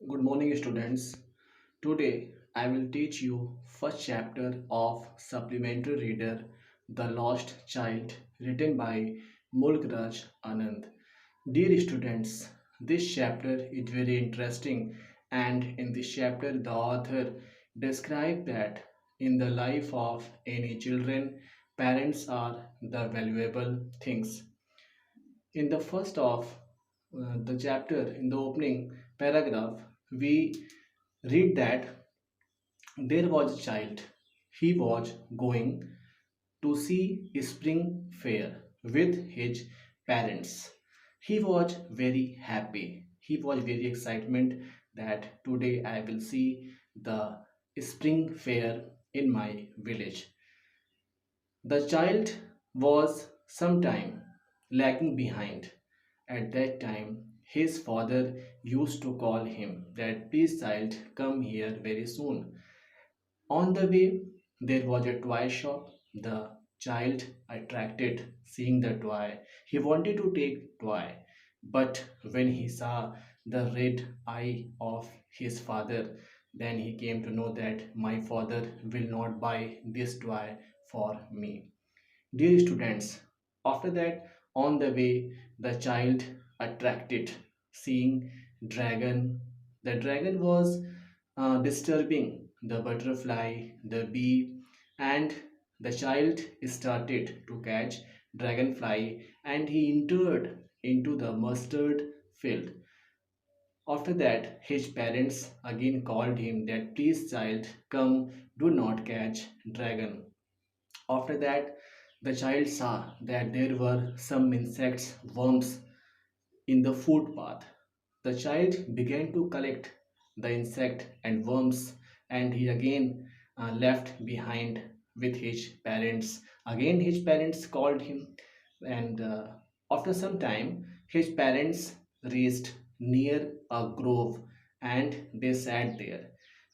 Good morning, students. Today I will teach you first chapter of supplementary reader The Lost Child, written by Mulkraj Anand. Dear students, this chapter is very interesting, and in this chapter the author describes that in the life of any children, parents are the valuable things. In the first of the chapter, in the opening paragraph, we read that there was a child. He was going to see a spring fair with his parents. He was very happy. He was very excitement that today I will see the spring fair in my village. The child was sometime lagging behind. At that time, his father used to call him that please child come here very soon. On the way, there was a toy shop. The child attracted seeing the toy. He wanted to take toy, but when he saw the red eye of his father, then he came to know that my father will not buy this toy for me. Dear students, after that, on the way, the child attracted seeing dragon. The dragon was disturbing the butterfly, the bee, and the child started to catch dragonfly and he entered into the mustard field. After that, his parents again called him that please child come, do not catch dragon. After that, the child saw that there were some insects, worms in the footpath. The child began to collect the insect and worms, and he again left behind with his parents. Again, his parents called him, and after some time, his parents reached near a grove and they sat there.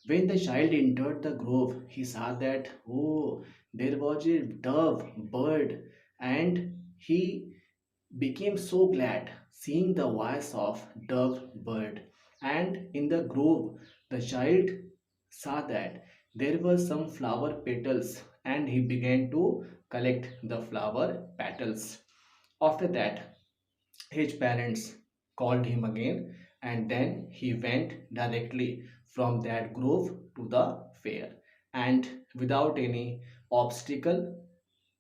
When the child entered the grove, he saw that, oh, there was a dove bird, and he became so glad seeing the voice of dove bird. And in the grove, the child saw that there were some flower petals, and he began to collect the flower petals. After that, his parents called him again, and then he went directly from that grove to the fair. And without any obstacle,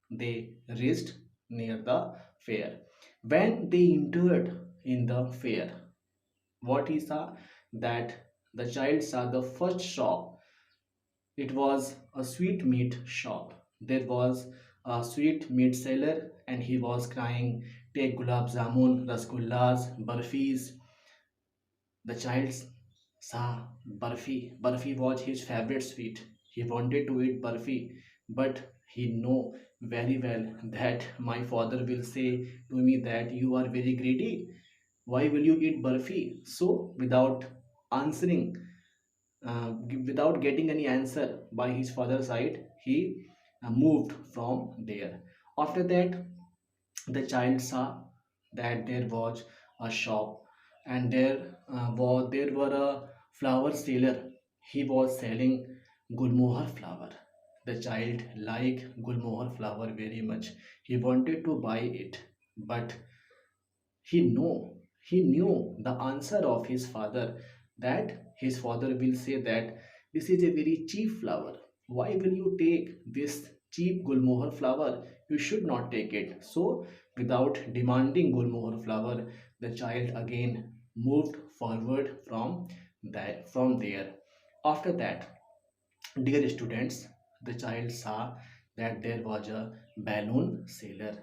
they reached near the fair. When they entered in the fair, what he saw that the child saw the first shop. It was a sweet meat shop. There was a sweet meat seller and he was crying, take gulab jamun, rasgullas, barfis. The child saw barfi. Barfi was his favorite sweet. He wanted to eat barfi, but he know very well that my father will say to me that you are very greedy. Why will you eat barfi? So, without answering, without getting any answer by his father's side, he moved from there. After that, the child saw that there was a shop and there were a flower seller. He was selling gulmohar flower. The child liked gulmohar flower very much. He wanted to buy it, but he knew the answer of his father, that his father will say that this is a very cheap flower. Why will you take this cheap gulmohar flower? You should not take it. So without demanding gulmohar flower, the child again moved forward from there. After that, dear students, the child saw that there was a balloon seller.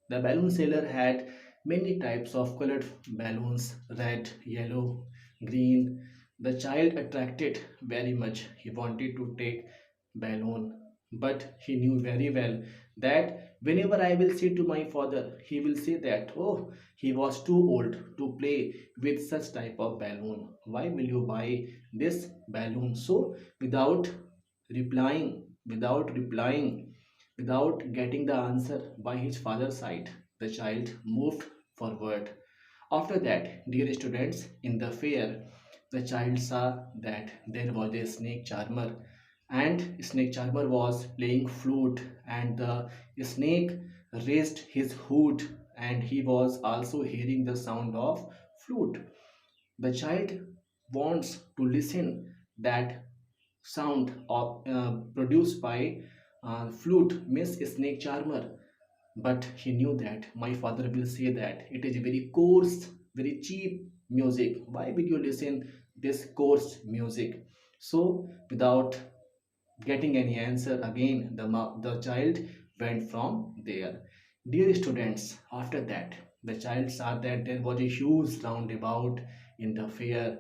The balloon seller had many types of colored balloons, red, yellow, green. The child attracted very much. He wanted to take balloon, but he knew very well that whenever I will say to my father, he will say that, oh, he was too old to play with such type of balloon. Why will you buy this balloon? So without replying, without getting the answer by his father's side, the child moved forward. After that, dear students, in the fair, the child saw that there was a snake charmer, and snake charmer was playing flute, and the snake raised his hood, and he was also hearing the sound of flute. The child wants to listen that sound of, produced by flute means snake charmer, but he knew that my father will say that it is very coarse, very cheap music. Why will you listen this coarse music? So without getting any answer again, the child went from there. Dear students, after that the child saw that there was a huge roundabout in the fair.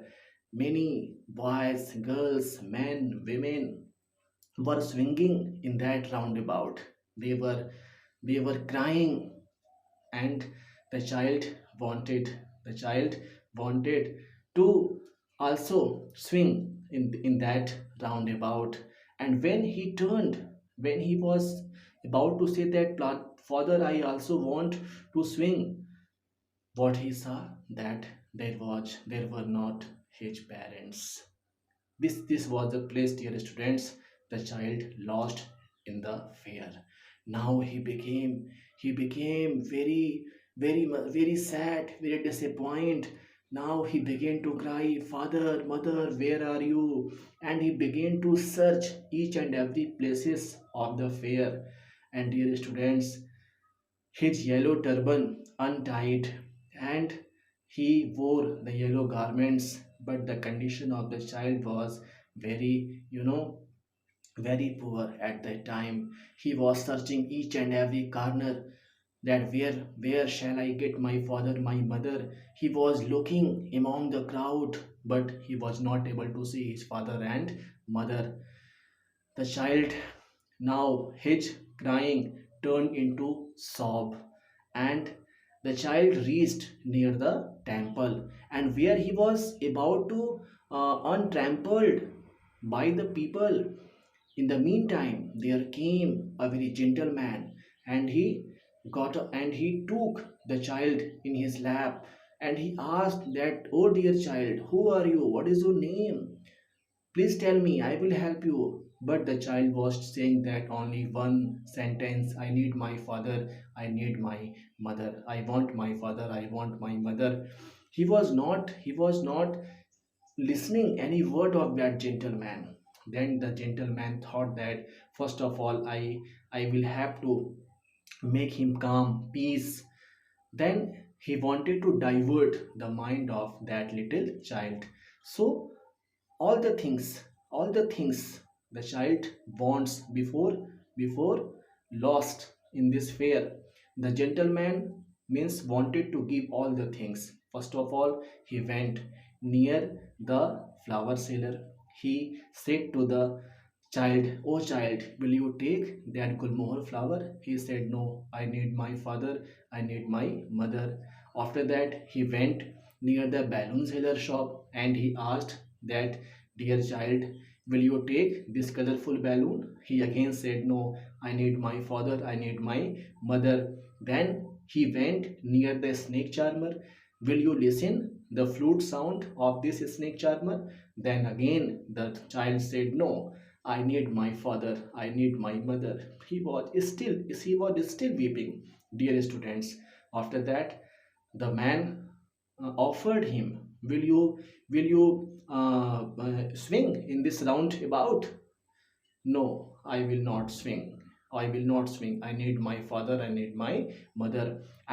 Many boys, girls, men, women were swinging in that roundabout. They were crying, and the child wanted the child wanted to also swing in that roundabout. And when he was about to say that, Father, I also want to swing," what he saw that there were not his parents. This was the place, dear students, the child lost in the fear. Now he became very sad, very disappointed. Now he began to cry, "Father, mother, where are you?" And he began to search each and every places of the fair. And dear students, his yellow turban untied, and he wore the yellow garments, but the condition of the child was very, very poor at that time. He was searching each and every corner, that where shall I get my father, my mother. He was looking among the crowd, but he was not able to see his father and mother. The child, now his crying turned into sob, and the child reached near the temple, and where he was about to untrampled by the people. In the meantime, there came a very gentleman, and he took the child in his lap, and he asked that, "Oh dear child, who are you? What is your name? Please tell me, I will help you." But the child was saying that only one sentence: "I need my father, I need my mother. I want my father, I want my mother." He was not listening any word of that gentleman. Then the gentleman thought that, first of all, I will have to make him calm, peace. Then he wanted to divert the mind of that little child. So all the things the child wants before lost in this fair. The gentleman means wanted to give all the things. First of all, he went near the flower seller. He said to the child, "Oh child, will you take that gulmohar flower?" He said, "No, I need my father, I need my mother." After that, he went near the balloon seller shop, and he asked that, "Dear child, will you take this colorful balloon?" He again said, "No, I need my father, I need my mother." Then he went near the snake charmer. "Will you listen the flute sound of this snake charmer?" Then again the child said, "No, I need my father, I need my mother." He was still weeping, dear students. After that, the man offered him, will you swing in this roundabout?" "No, I will not swing. I will not swing. I need my father, I need my mother."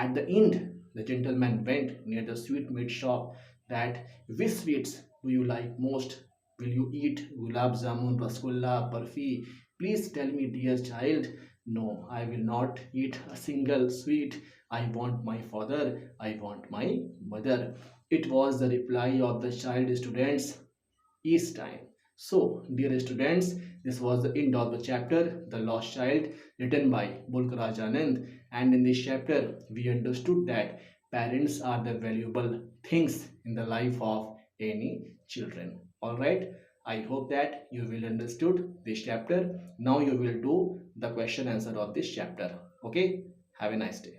At the end, the gentleman went near the sweetmeat shop, that, "Which sweets do you like most? Will you eat gulab jamun, rasgulla, barfi? Please tell me, dear child." "No, I will not eat a single sweet. I want my father, I want my mother." It was the reply of the child, students, each time. So, dear students, this was the end of the chapter, The Lost Child, written by Mulk Anand. And in this chapter, we understood that parents are the valuable things in the life of any children. Alright, I hope that you will understood this chapter. Now you will do the question answer of this chapter. Okay, have a nice day.